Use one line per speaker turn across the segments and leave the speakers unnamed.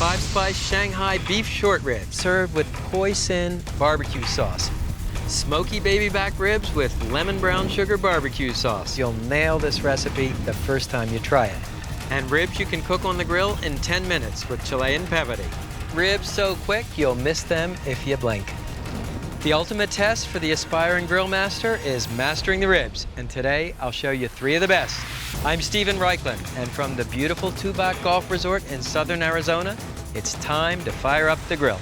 5-spice Shanghai beef short ribs served with hoisin barbecue sauce. Smoky baby back ribs with lemon brown sugar barbecue sauce. You'll nail this recipe the first time you try it. And ribs you can cook on the grill in 10 minutes with Chilean pevity. Ribs so quick you'll miss them if you blink. The ultimate test for the aspiring grill master is mastering the ribs, and today I'll show you 3 of the best. I'm Stephen Raichlen, and from the beautiful Tubac Golf Resort in southern Arizona, it's time to fire up the grill.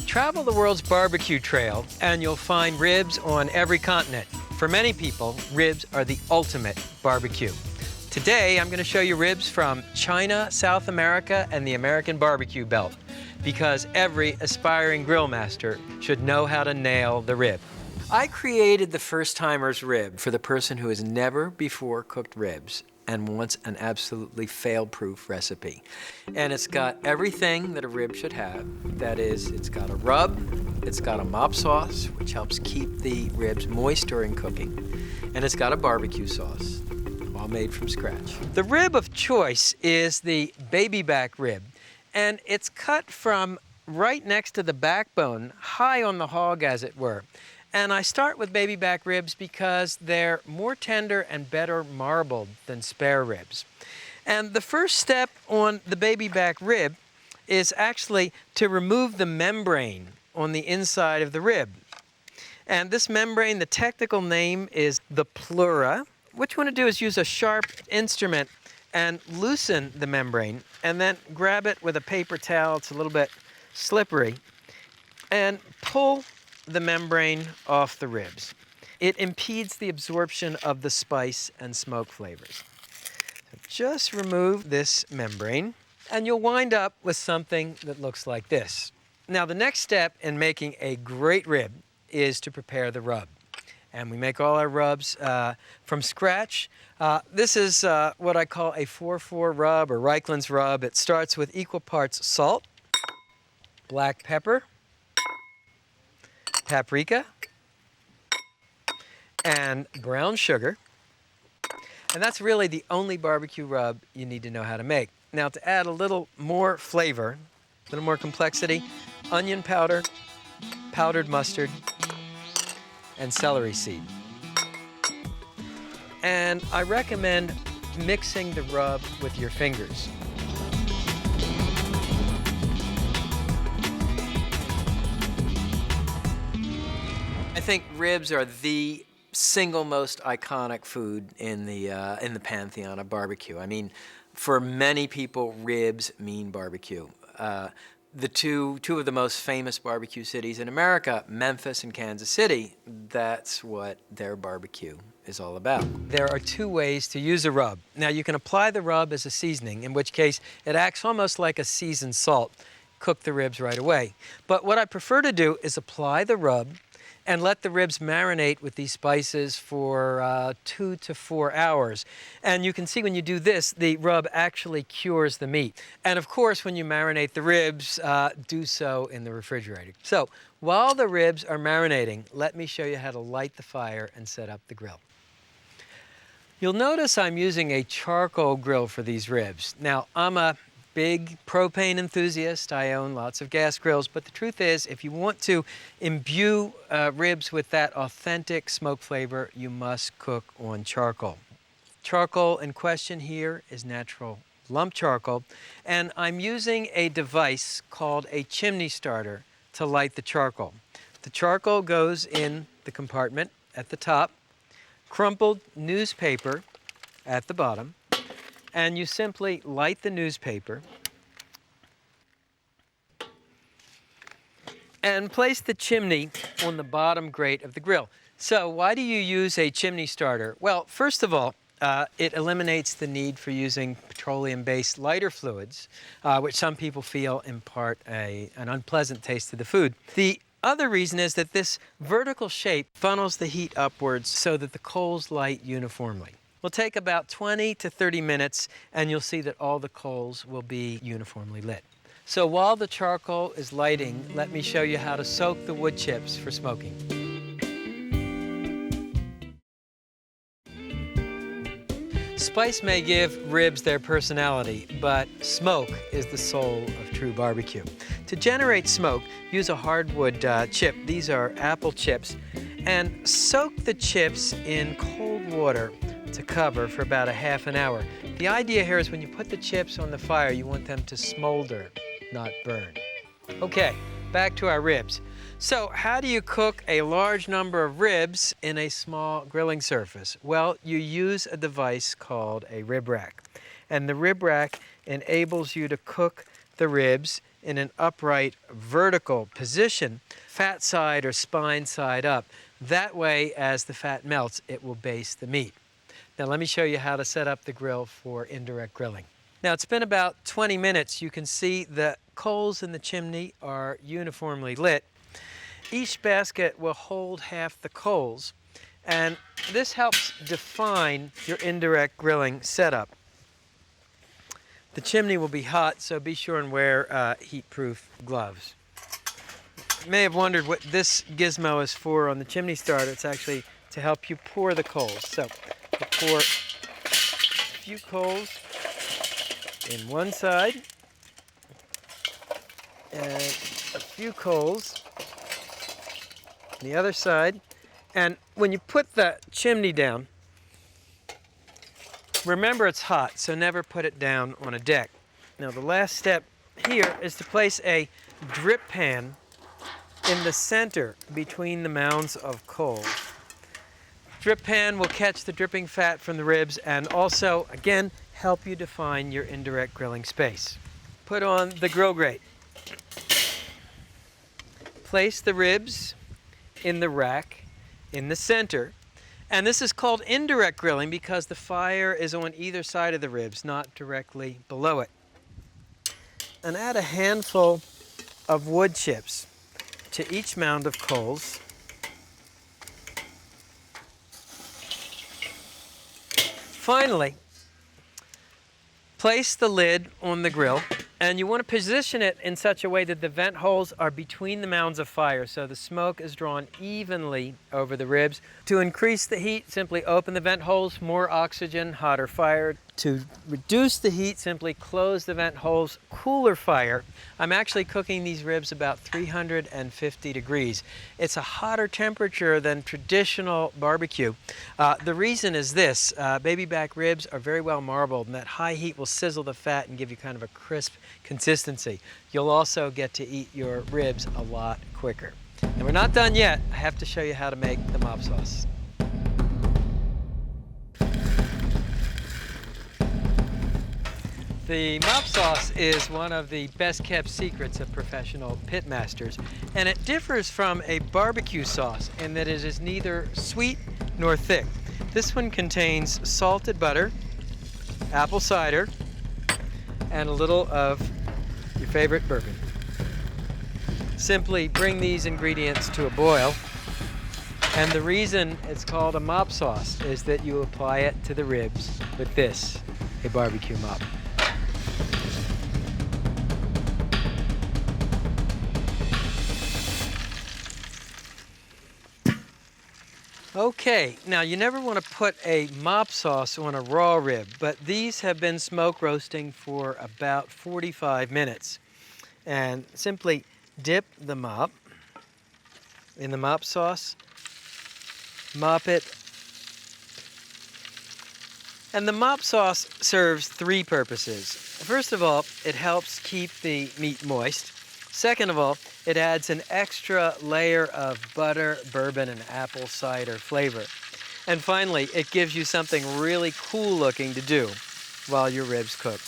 Travel the world's barbecue trail and you'll find ribs on every continent. For many people, ribs are the ultimate barbecue. Today, I'm going to show you ribs from China, South America, and the American barbecue belt, because every aspiring grill master should know how to nail the rib. I created the first-timer's rib for the person who has never before cooked ribs and wants an absolutely fail-proof recipe. And it's got everything that a rib should have. That is, it's got a rub, it's got a mop sauce, which helps keep the ribs moist during cooking, and it's got a barbecue sauce, all made from scratch. The rib of choice is the baby back rib, and it's cut from right next to the backbone, high on the hog, as it were. And I start with baby back ribs because they're more tender and better marbled than spare ribs. And the first step on the baby back rib is actually to remove the membrane on the inside of the rib. And this membrane, the technical name is the pleura. What you want to do is use a sharp instrument and loosen the membrane, and then grab it with a paper towel. It's a little bit slippery, and pull the membrane off the ribs. It impedes the absorption of the spice and smoke flavors. So just remove this membrane and you'll wind up with something that looks like this. Now the next step in making a great rib is to prepare the rub. And we make all our rubs from scratch. This is what I call a 4-4 rub, or Reichlen's rub. It starts with equal parts salt, black pepper, paprika, and brown sugar. And that's really the only barbecue rub you need to know how to make. Now, to add a little more flavor, a little more complexity, onion powder, powdered mustard, and celery seed. And I recommend mixing the rub with your fingers. I think ribs are the single most iconic food in the pantheon of barbecue. I mean, for many people, ribs mean barbecue. The two of the most famous barbecue cities in America, Memphis and Kansas City, that's what their barbecue is all about. There are 2 ways to use a rub. Now, you can apply the rub as a seasoning, in which case it acts almost like a seasoned salt. Cook the ribs right away. But what I prefer to do is apply the rub and let the ribs marinate with these spices for 2 to 4 hours. And you can see when you do this, the rub actually cures the meat. And of course, when you marinate the ribs, do so in the refrigerator. So while the ribs are marinating, let me show you how to light the fire and set up the grill. You'll notice I'm using a charcoal grill for these ribs. Now, I'm a big propane enthusiast. I own lots of gas grills, but the truth is, if you want to imbue ribs with that authentic smoke flavor, you must cook on charcoal. Charcoal in question here is natural lump charcoal, and I'm using a device called a chimney starter to light the charcoal. The charcoal goes in the compartment at the top, crumpled newspaper at the bottom, and you simply light the newspaper and place the chimney on the bottom grate of the grill. So why do you use a chimney starter? Well, first of all, It eliminates the need for using petroleum-based lighter fluids, which some people feel impart an unpleasant taste to the food. The other reason is that this vertical shape funnels the heat upwards so that the coals light uniformly. Will take about 20 to 30 minutes, and you'll see that all the coals will be uniformly lit. So while the charcoal is lighting, let me show you how to soak the wood chips for smoking. Spice may give ribs their personality, but smoke is the soul of true barbecue. To generate smoke, use a hardwood chip. These are apple chips, and soak the chips in cold water to cover for about a half an hour. The idea here is when you put the chips on the fire, you want them to smolder, not burn. Okay, back to our ribs. So how do you cook a large number of ribs in a small grilling surface? Well, you use a device called a rib rack. And the rib rack enables you to cook the ribs in an upright vertical position, fat side or spine side up. That way, as the fat melts, it will baste the meat. Now let me show you how to set up the grill for indirect grilling. Now it's been about 20 minutes. You can see the coals in the chimney are uniformly lit. Each basket will hold half the coals, and this helps define your indirect grilling setup. The chimney will be hot, so be sure and wear heat-proof gloves. You may have wondered what this gizmo is for on the chimney starter. It's actually to help you pour the coals. So we'll pour a few coals in one side and a few coals on the other side. And when you put the chimney down, remember it's hot, so never put it down on a deck. Now the last step here is to place a drip pan in the center between the mounds of coals. Drip pan will catch the dripping fat from the ribs and also, again, help you define your indirect grilling space. Put on the grill grate. Place the ribs in the rack in the center. And this is called indirect grilling because the fire is on either side of the ribs, not directly below it. And add a handful of wood chips to each mound of coals. Finally, place the lid on the grill, and you want to position it in such a way that the vent holes are between the mounds of fire so the smoke is drawn evenly over the ribs. To increase the heat, simply open the vent holes, more oxygen, hotter fire. To reduce the heat, simply close the vent holes, cooler fire. I'm actually cooking these ribs about 350 degrees. It's a hotter temperature than traditional barbecue. The reason is this, baby back ribs are very well marbled, and that high heat will sizzle the fat and give you kind of a crisp consistency. You'll also get to eat your ribs a lot quicker. And we're not done yet. I have to show you how to make the mop sauce. The mop sauce is one of the best kept secrets of professional pit masters, and it differs from a barbecue sauce in that it is neither sweet nor thick. This one contains salted butter, apple cider, and a little of your favorite bourbon. Simply bring these ingredients to a boil, and the reason it's called a mop sauce is that you apply it to the ribs with this, a barbecue mop. Okay, now you never want to put a mop sauce on a raw rib, but these have been smoke roasting for about 45 minutes. And simply dip the mop in the mop sauce, mop it, and the mop sauce serves three purposes. First of all, it helps keep the meat moist. Second of all, it adds an extra layer of butter, bourbon, and apple cider flavor. And finally, it gives you something really cool looking to do while your ribs cook.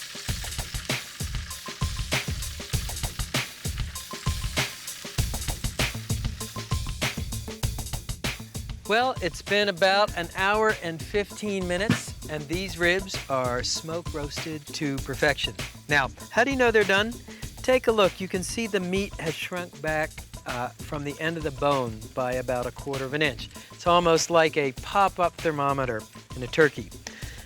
Well, it's been about an hour and 15 minutes, and these ribs are smoke roasted to perfection. Now, how do you know they're done? Take a look. You can see the meat has shrunk back from the end of the bone by about 1/4 of an inch. It's almost like a pop-up thermometer in a turkey.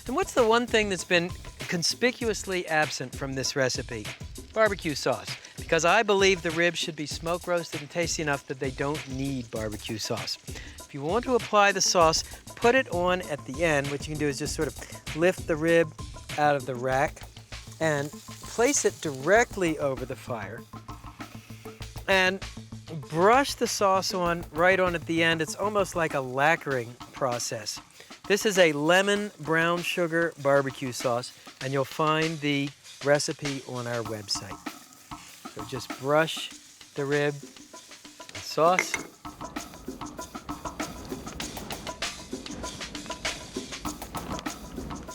And what's the one thing that's been conspicuously absent from this recipe? Barbecue sauce. Because I believe the ribs should be smoke roasted and tasty enough that they don't need barbecue sauce. If you want to apply the sauce, put it on at the end. What you can do is just sort of lift the rib out of the rack and place it directly over the fire and brush the sauce on right on at the end. It's almost like a lacquering process. This is a lemon brown sugar barbecue sauce, and you'll find the recipe on our website. So just brush the rib with sauce.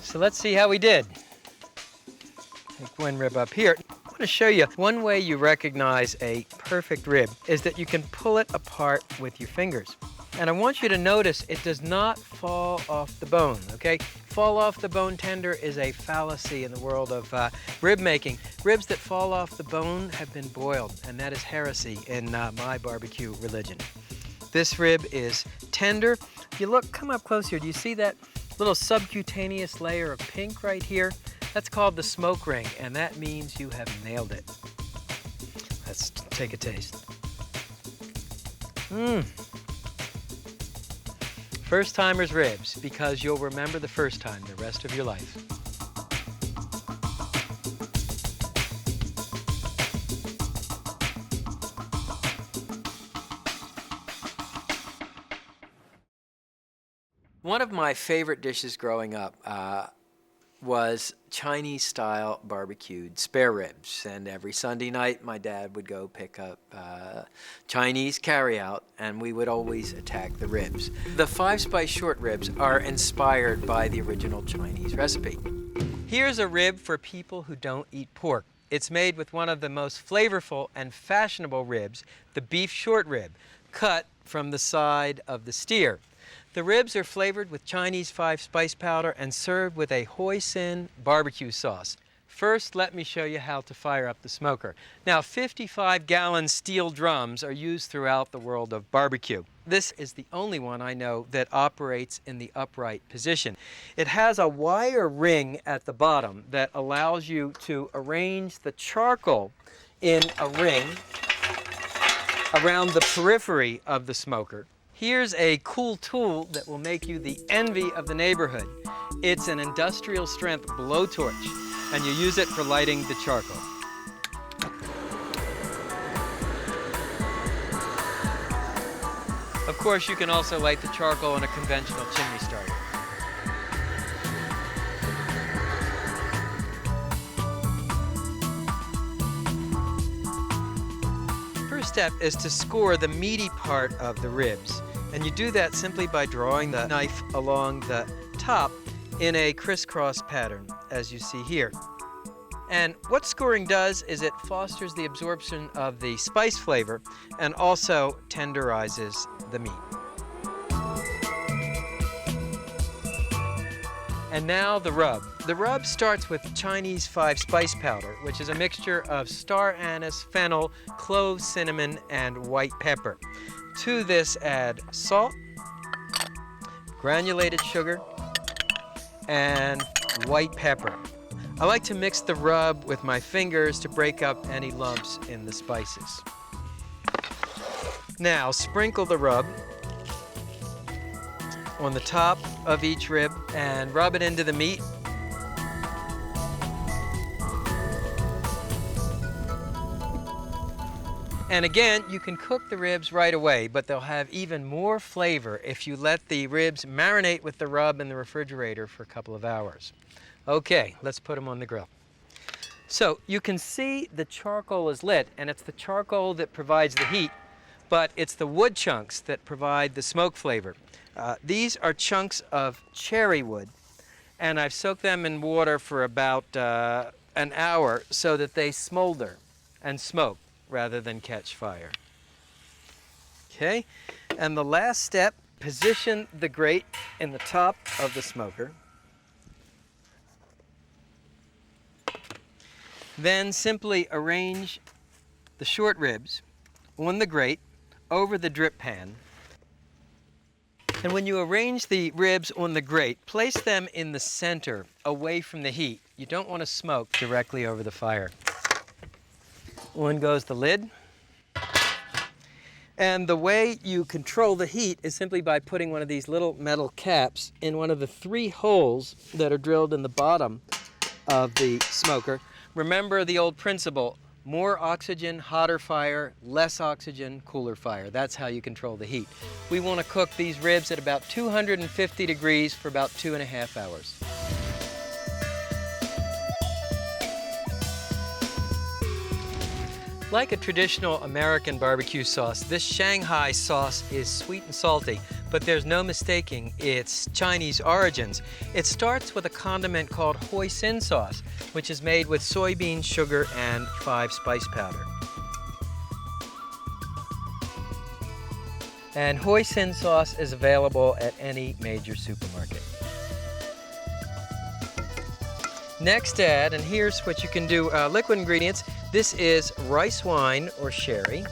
So let's see how we did. Take one rib up here. I want to show you one way you recognize a perfect rib is that you can pull it apart with your fingers. And I want you to notice it does not fall off the bone, okay? Fall off the bone tender is a fallacy in the world of rib making. Ribs that fall off the bone have been boiled, and that is heresy in my barbecue religion. This rib is tender. If you look, come up close here. Do you see that little subcutaneous layer of pink right here? That's called the smoke ring, and that means you have nailed it. Let's take a taste. First timer's ribs, because you'll remember the first time the rest of your life. One of my favorite dishes growing up was Chinese-style barbecued spare ribs. And every Sunday night, my dad would go pick up Chinese carryout, and we would always attack the ribs. The 5-spice short ribs are inspired by the original Chinese recipe. Here's a rib for people who don't eat pork. It's made with one of the most flavorful and fashionable ribs, the beef short rib, cut from the side of the steer. The ribs are flavored with Chinese 5-spice powder and served with a hoisin barbecue sauce. First, let me show you how to fire up the smoker. Now, 55-gallon steel drums are used throughout the world of barbecue. This is the only one I know that operates in the upright position. It has a wire ring at the bottom that allows you to arrange the charcoal in a ring around the periphery of the smoker. Here's a cool tool that will make you the envy of the neighborhood. It's an industrial strength blowtorch, and you use it for lighting the charcoal. Of course, you can also light the charcoal in a conventional chimney starter. First step is to score the meaty part of the ribs. And you do that simply by drawing the knife along the top in a crisscross pattern, as you see here. And what scoring does is it fosters the absorption of the spice flavor and also tenderizes the meat. And now the rub. The rub starts with Chinese 5-spice powder, which is a mixture of star anise, fennel, cloves, cinnamon, and white pepper. To this add salt, granulated sugar, and white pepper. I like to mix the rub with my fingers to break up any lumps in the spices. Now, sprinkle the rub on the top of each rib and rub it into the meat. And again, you can cook the ribs right away, but they'll have even more flavor if you let the ribs marinate with the rub in the refrigerator for a couple of hours. Okay, let's put them on the grill. So you can see the charcoal is lit, and it's the charcoal that provides the heat, but it's the wood chunks that provide the smoke flavor. These are chunks of cherry wood, and I've soaked them in water for about an hour so that they smolder and smoke rather than catch fire. Okay, and the last step Position the grate in the top of the smoker. Then simply arrange the short ribs on the grate over the drip pan. And when you arrange the ribs on the grate, place them in the center, away from the heat. You don't want to smoke directly over the fire. On goes the lid. And the way you control the heat is simply by putting one of these little metal caps in one of the 3 holes that are drilled in the bottom of the smoker. Remember the old principle, more oxygen, hotter fire, less oxygen, cooler fire. That's how you control the heat. We want to cook these ribs at about 250 degrees for about 2.5 hours. Like a traditional American barbecue sauce, this Shanghai sauce is sweet and salty, but there's no mistaking its Chinese origins. It starts with a condiment called hoisin sauce, which is made with soybean sugar and 5-spice powder. And hoisin sauce is available at any major supermarket. Next add, and here's what you can do, liquid ingredients. This is rice wine or sherry,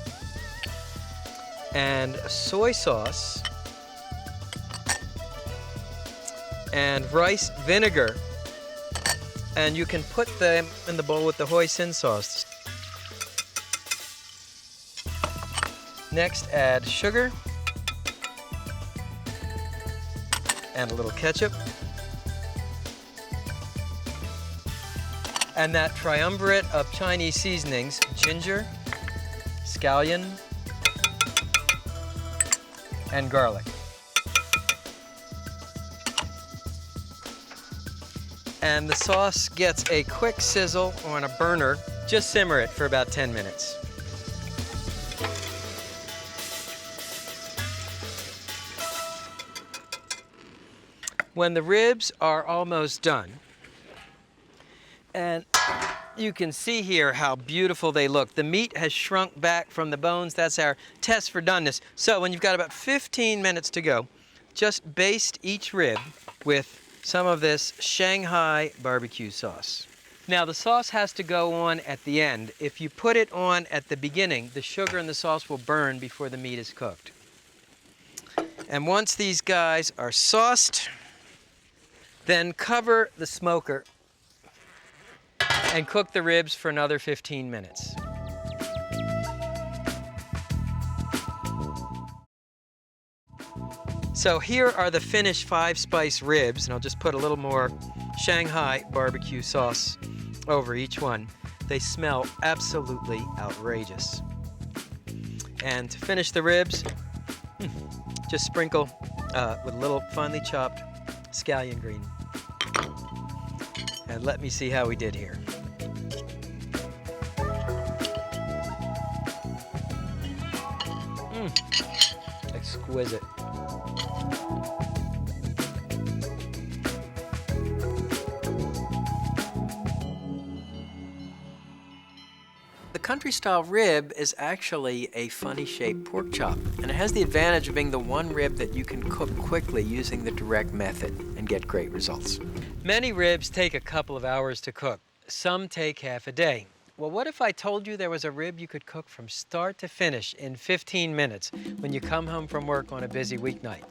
and soy sauce, and rice vinegar. And you can put them in the bowl with the hoisin sauce. Next, add sugar and a little ketchup. And that triumvirate of Chinese seasonings, ginger, scallion, and garlic. And the sauce gets a quick sizzle on a burner. Just simmer it for about 10 minutes. When the ribs are almost done, and you can see here how beautiful they look. The meat has shrunk back from the bones. That's our test for doneness. So when you've got about 15 minutes to go, just baste each rib with some of this Shanghai barbecue sauce. Now the sauce has to go on at the end. If you put it on at the beginning, the sugar and the sauce will burn before the meat is cooked. And once these guys are sauced, then cover the smoker and cook the ribs for another 15 minutes. So here are the finished 5-spice ribs, and I'll just put a little more Shanghai barbecue sauce over each one. They smell absolutely outrageous. And to finish the ribs, just sprinkle with a little finely chopped scallion green. And let me see how we did here. Exquisite. The country-style rib is actually a funny-shaped pork chop, and it has the advantage of being the one rib that you can cook quickly using the direct method and get great results. Many ribs take a couple of hours to cook. Some take half a day. Well, what if I told you there was a rib you could cook from start to finish in 15 minutes when you come home from work on a busy weeknight?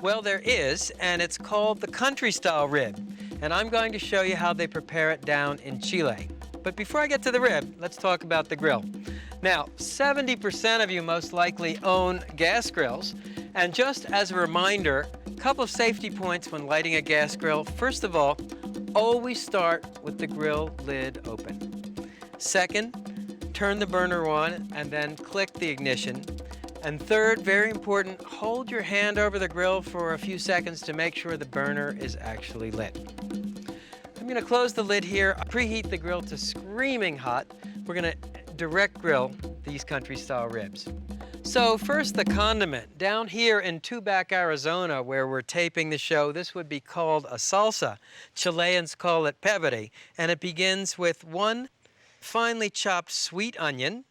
Well, there is, and it's called the country-style rib, and I'm going to show you how they prepare it down in Chile. But before I get to the rib, let's talk about the grill. Now, 70% of you most likely own gas grills, and just as a reminder, a couple of safety points when lighting a gas grill. First of all, always start with the grill lid open. Second, turn the burner on and then click the ignition. And third, very important, hold your hand over the grill for a few seconds to make sure the burner is actually lit. I'm going to close the lid here, preheat the grill to screaming hot. We're going to direct grill these country-style ribs. So first, the condiment. Down here in Tubac, Arizona, where we're taping the show, this would be called a salsa. Chileans call it pebre, and it begins with 1 finely chopped sweet onion.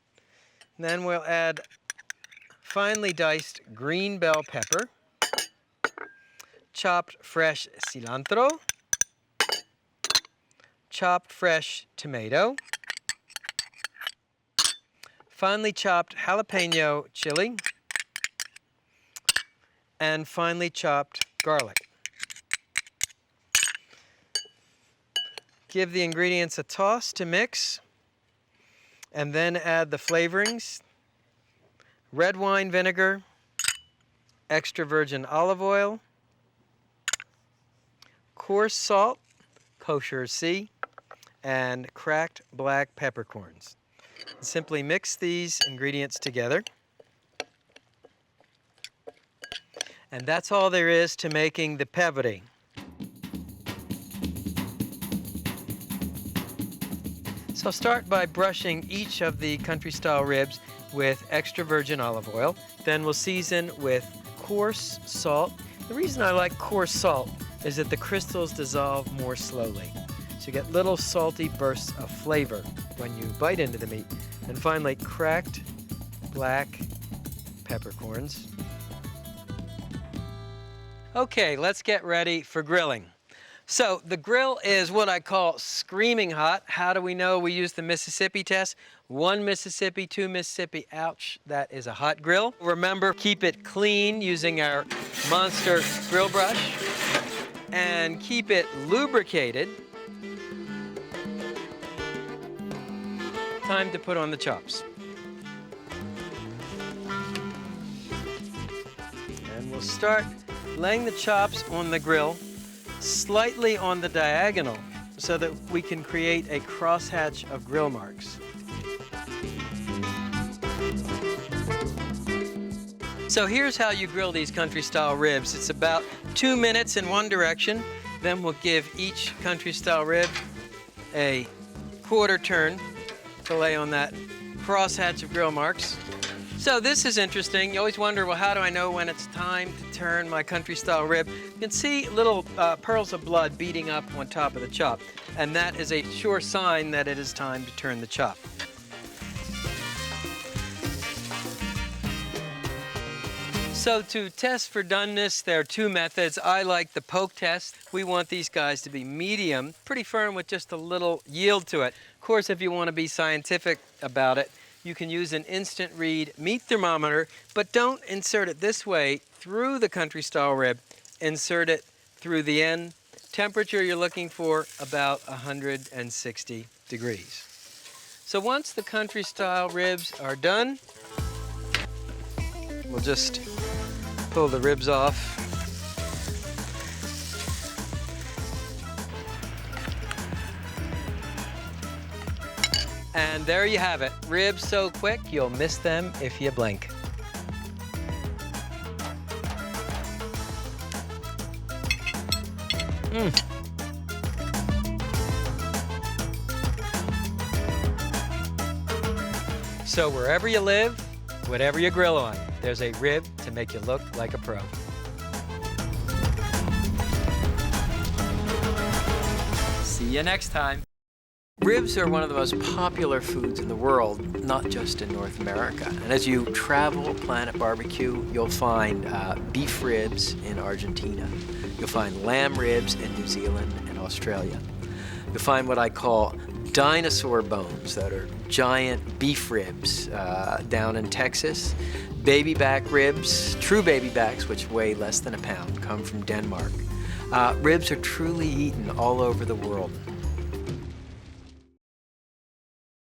Then we'll add finely diced green bell pepper. chopped fresh cilantro, chopped fresh tomato, finely chopped jalapeno chili, and finely chopped garlic. Give the ingredients a toss to mix, and then add the flavorings: red wine vinegar, extra virgin olive oil, coarse salt, kosher C, and cracked black peppercorns. Simply mix these ingredients together. And that's all there is to making the pevre. So start by brushing each of the country-style ribs with extra virgin olive oil. Then we'll season with coarse salt. The reason I like coarse salt is that the crystals dissolve more slowly. So you get little salty bursts of flavor when you bite into the meat. And finally, cracked black peppercorns. Okay, let's get ready for grilling. So the grill is what I call screaming hot. How do we know we use the Mississippi test? 1 Mississippi, 2 Mississippi, ouch, that is a hot grill. Remember, keep it clean using our monster grill brush, and keep it lubricated. Time to put on the chops. And we'll start laying the chops on the grill slightly on the diagonal so that we can create a crosshatch of grill marks. So here's how you grill these country-style ribs. It's about 2 minutes in one direction. Then we'll give each country-style rib a quarter turn to lay on that crosshatch of grill marks. So this is interesting. You always wonder, well, how do I know when it's time to turn my country-style rib? You can see little pearls of blood beating up on top of the chop, and that is a sure sign that it is time to turn the chop. So to test for doneness, there are 2 methods. I like the poke test. We want these guys to be medium, pretty firm with just a little yield to it. Of course, if you want to be scientific about it, you can use an instant read meat thermometer, but don't insert it this way through the country-style rib. Insert it through the end. Temperature you're looking for about 160 degrees. So once the country-style ribs are done, we'll just pull the ribs off. And there you have it. Ribs so quick, you'll miss them if you blink. So wherever you live, whatever you grill on, there's a rib to make you look like a pro. See you next time. Ribs are one of the most popular foods in the world, not just in North America. And as you travel Planet Barbecue, you'll find beef ribs in Argentina. You'll find lamb ribs in New Zealand and Australia. You'll find what I call dinosaur bones that are giant beef ribs down in Texas. Baby back ribs, true baby backs, which weigh less than a pound, come from Denmark. Ribs are truly eaten all over the world.